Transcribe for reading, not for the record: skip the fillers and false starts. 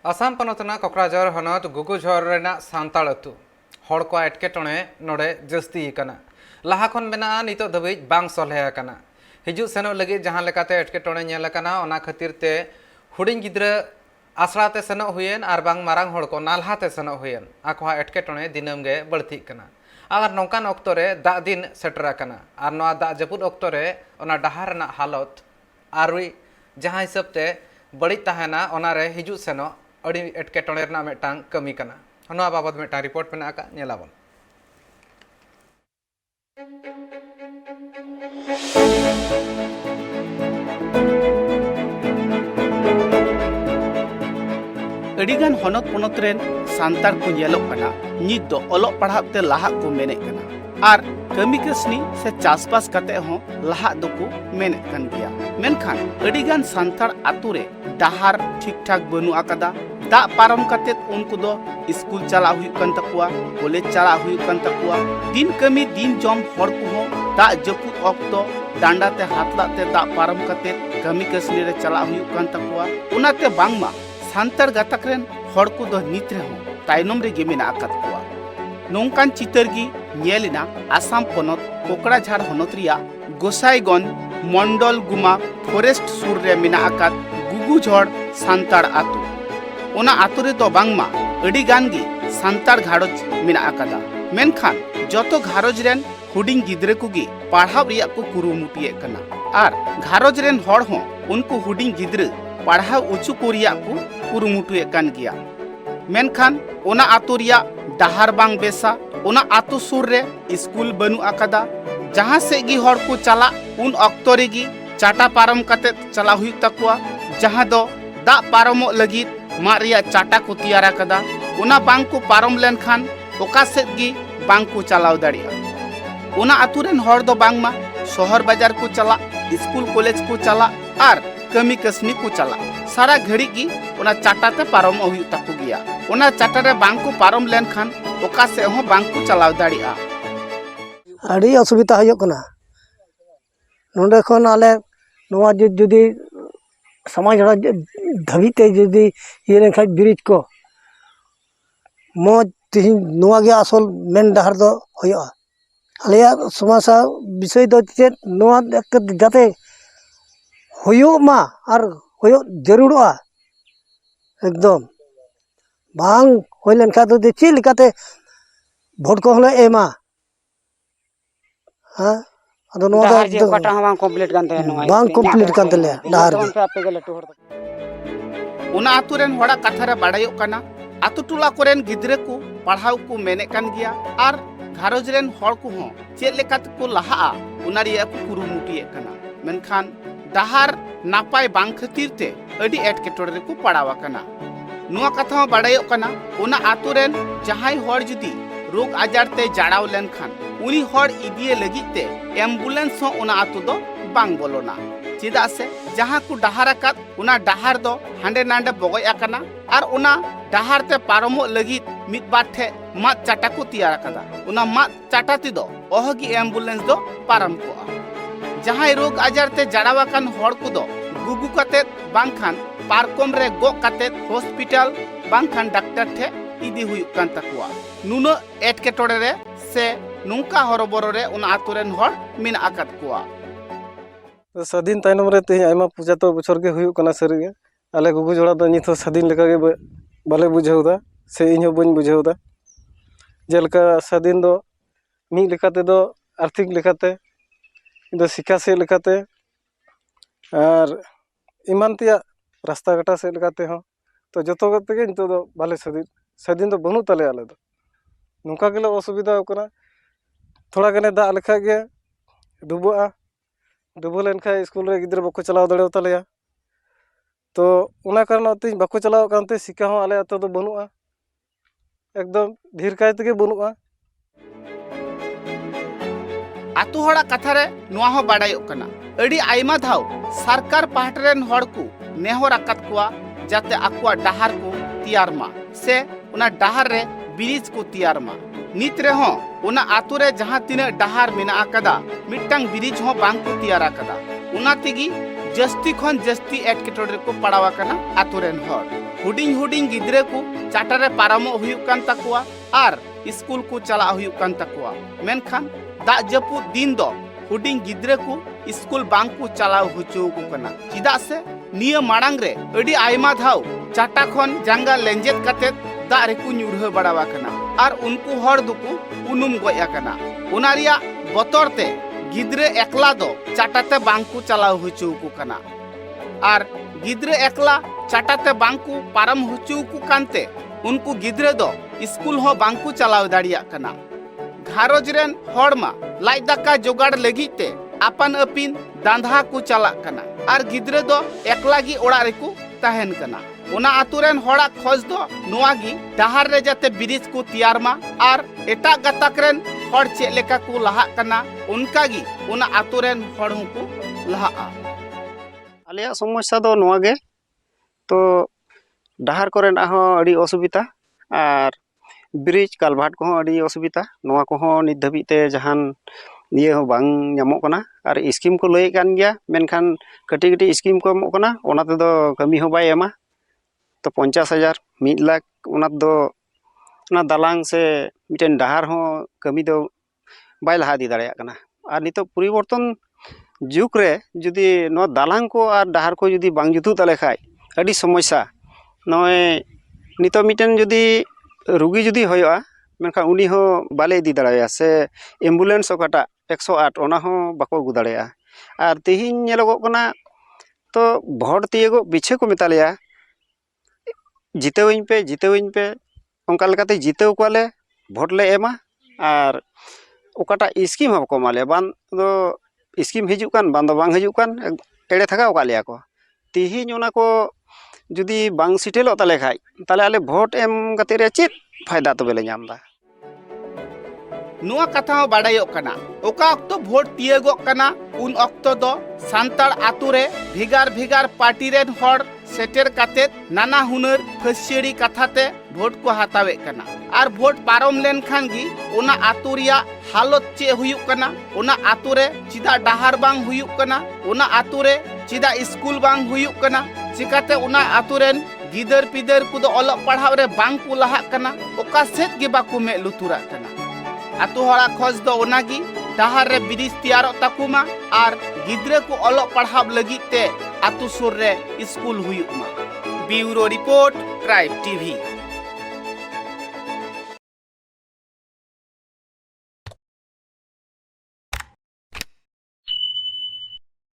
आसाम पनोतना कोकराझार हनत गुगुझर रेना सांताल अतु हड़ को एटकेटणे नोडे जस्ती कना लाहा खन मेना नितो दबे बांग सलहे कना हिजु सेनो लगे जहां लेकाते एटकेटणे नेल कना ओना खातिर ते हुडिंग गिद्रा आसराते सेनो हुयेन आर बांग मारांग हड़ को नालहाते सेनो हुयेन आखवा एटकेटणे दिनम गे बळती कना आर नौकान अक्तरे दा दिन सेटरा कना आर नोआ दा जपुद अक्तरे ओना डहार ना हालत आरुई जहां हिसाबते बड़ी तहना ओनारे हिजु सेनो अड़ी एटकेटणे रना मेटांग कमी कना नोआ बाबद मेटांग रिपोर्ट मेना का नेलाबन अडिगान हनत पनत रेन सांतार को नेलोक कना नित दो ओलोक पढ़ाब ते लाहा को मेने कना आर कमी कसनी से चासबास कते हो लाहा दको मेने कन गया मेनखान अडिगान सांतार आतु रे डहार ठीक ठाक बनु आकादा दा पारम कते उनको दो स्कूल चला हुई कन तकुआ कॉलेज चला हुई कन तकुआ दिन कमी दिन जम हड़ को हो दा जपुत ऑक्तो डांडा ते हाथला ते दा पारम कते कमी कसनी रे चला हुई कन तकुआ उनाते बांगमा सांतार गातक रेन हड़ को दो नित रे हो ताइनम रे गे मेना आकाद कुआ नौकान चितर गी नेलिना आसाम पनत कोकराझार हनत रिया गोसाईगंज मंडल गुमा फॉरेस्ट सुर रे मेना आकाद गुगुझर सांतार आतु ओना आतु रे दो बांगमा अडी गान गी सांतार घारोज मेना आकादा मेनखान जतो घारोज रेन हुडिंग गिद्रे कुगी पढ़ाव रिया को कुरुमुटिये कना आर घारोज रेन हड़ हो उनको हुडिंग गिद्रे पढ़ाव उचु कोरिया को कुरुमुटिये कन गिया मेनखान ओना आतु रिया डहार बांग बेसा ओना आतु सुर रे स्कूल बनु आकादा जहां से गी हड़ को चला उन अक्तो रेगी चाटा पारम कते चला हुई तकुआ जहां दो दा पारमो लगी मारिया चाटा को तैयार आकादा ओना बांग को पारम लेनखान ओका सेद गी बांग को चलाव दाड़िया ओना आतु रेन हड़ दो बांग मा शहर बाजार को चला स्कूल कॉलेज को चला आर कमी कसनी को चला सारा घड़ी की ओना चाटा ते पारम हुई तकु गया ओना चाटा रे बांग को पारम लेनखान ओका से हो बांग को चलाव दाड़िया अड़ी असुविधा हुई कना नोंडे खन आले नोआ जुदी समाज धाबी ते जुदी ये लेखा ब्रिज को मौज तिहिं नोआ गे असल मेन डहार दो होया आलेया समासा विषय दो चेत नोआ जाते होयो मा और होयो जरूरआ एकदम बांग होय लेनखा दो चे लेकाते भोट को हले एमा हां अदो नोआ डहार जे कटा हम कंप्लीट कान ते नोआ बांग कंप्लीट कान ते डहार पे आपे गेले टोहर ओना आतु रेन होड़ा कथा रे बाड़ायो कना आतु टोला कोरेन गिद्रे को पढ़ाव को मेने कान गया और घारोज रेन हड़ को हो चे लेकात को लहा उनारिया को कुरुमुटिये कना मेनखान डहार नापाय बांग खातिर ते अडी एटकेटोरे रे को पड़ावा कना नुआ कथा बाड़ायो कना ओना आतु रेन जहाई हड़ जुदी रोग आजार ते जाड़ाव लेनखान उनी हड़ इदिए लगी ते एम्बुलेंस हो ओना आतु दो बांग बोलोना चेदा से जहां को डहार आकाद ओना डहार दो हांडे नांडे बगय आकना और ओना डहार ते पारमो लगी मिद बार ठे मा चाटा को तैयार आकादा ओना मा चाटा ती दो ओहगी एम्बुलेंस दो पारम को जहां रोग आजार ते जाड़ावा कान हड़ को दो गुगु कते बांगखान पारकम रे गो कते हॉस्पिटल बांगखान डॉक्टर ठे इदी हुई कान तकुआ नुनो एटकेटोरे रे से नुंका हरबरो रे उन आतु रेन हड़ मिन आकाद कुआ स्वाधीन तायनम रे तेही आयमा पूजा तो बछर के हुई कना सरीगे आले गुगु जोड़ा दो निथो स्वाधीन लेका गे बाले बुझाउदा से इन्हो बन बुझाउदा जेलका स्वाधीन दो मी लेकाते दो आर्थिक लेकाते दो शिक्षा से लेकाते और ईमान तिया रास्ता घाटा से लेकाते हो तो जतो गते के नितो दो बाले स्वाधीन दो बनु ताले आले दो नुका गेले असुविधा होकना थोड़ा गने दा लेखा गे डुबोआ डुबो लेनखा स्कूल रे गिद्रा बको चलाव दड़े तालेया तो उना कारण ते बको चलाव कानते सिक्का हो आले अतो दो बनुआ एकदम ढेर काय तके बनुआ आतु हड़ा कथा रे नुआ हो बाड़ायो कना अडी आइमा धाव सरकार पाहटरेन हड़ को नेहर आकात कुआ जाते आकुआ डहार को तैयार मा से उना डहार रे ब्रिज को तैयार मा नित रे हो उना आतु रे जहां तिना डहार मेना आकादा मिटटांग ब्रिज हो बांग को तैयार आकादा उना तिगी जस्ती खन जस्ती एटकेटोरे को पड़ावा कना आतु रेन हड़ हुडिंग हुडिंग गिद्रे को चाटारे पारामो हुयुक कान ताकुआ आर स्कूल को चला हुयुक कान ताकुआ मेनखान दा जपु दिन दो हुडिंग गिद्रे को स्कूल बांग को चलाव हुचो को कना चिदा से निया माड़ांग रे अडी आयमा धाव चाटा खन जांगा लेंजेत काते दा रे को ᱧᱩᱨᱦᱟᱹ बड़ावा कना आर उनको हर दुकु उनुम गया कना उना रिया बतरते गिद्रे एकला दो चाटाते बांग को चलाव हुचो को कना आर गिद्रे एकला चाटाते बांग को पारम हुचो को कानते उनको गिद्रे दो स्कूल हो बांग को चलाव दाड़िया कना घारोज रेन हड़मा लाइट दाका जोगाड़ लगिते आपन अपिन दांधा को चला कना आर गिद्रे दो एकला गी ओड़ा रे को तहन कना ओना आतुरेन हड़ा खोज दो नोआगी डहार रे जाते ब्रिज को तैयार मा आर एटा गतक रेन हड़ चे लेका को लहा कना उनकागी ओना आतुरेन हड़ को लहा आलिया समस्या दो नोआ गे तो डहार कोरेना हो अड़ी असुविधा आर ब्रिज कालभाट को अड़ी असुविधा नोआ को नित धाबिते जहान निये हो बांग ᱧᱟᱢᱚᱜ कना आर स्कीम को लय कान गया मेनखान कटी कटी स्कीम को एमᱚᱜ कना ओना ते दो कमी हो बाय एमा तो 50,000 1 लाख ओना दो ओना दालांग से मिटेन डहार हो कमी दो बाय लहा दी दाड़िया कना आर नितो परिवर्तन जुग रे जुदी नो दालांग को आर डहार को जुदी बांग जुतु ताले खाय अड़ी समस्या नय नितो मिटेन जुदी रुगी जुदी होयोआ मेनखान उनी हो बाले इदी दाड़ाया से एम्बुलेंस ओकाटा 108 ओना हो बाको अगु दाड़ाया आर तेहिन नेलोगो कना तो भोट तियगो बिछे को मेतालिया जितेवइन पे ओंका लेकाते जितेव कोले भोट ले एमा आर ओकाटा स्कीम हो को माले बान दो स्कीम हिजुक कान बान दो बांग हिजुक कान एड़े थका ओकालिया को तिहिन ओना को जुदी बांग सिटेलो ताले खाय ताले आले भोट एम गते रे चित फायदा तो बेले ᱧᱟᱢ दा नुआ कथा हो बाडायो कना ओका अक्तो भोट तियगो कना उन अक्तो दो सांतार आतु रे भिगार भिगार पार्टी रेन हड़ सेटेर काते नाना हुनर फसियरी कथाते भोट को हातावे कना आर भोट पारम लेन खान गी ओना आतु रिया हालत चे हुयुक कना ओना आतु रे चिदा डहार बांग हुयुक कना ओना आतु रे चिदा स्कूल बांग हुयुक कना चिकाते ओना आतु रेन गिदर पिदर को दो अलग पढ़ाव रे बांग को लहा कना ओका सेत गे बाकु मे लुतुरा कना आतु हड़ा खोज दो ओनागी डहार रे ब्रिज तैयारो ताकुमा आर गिद्रे को अलग पढ़ाव लगिते आतु सुर रे स्कूल हुयुक मा ब्यूरो रिपोर्ट ट्राइब टीवी।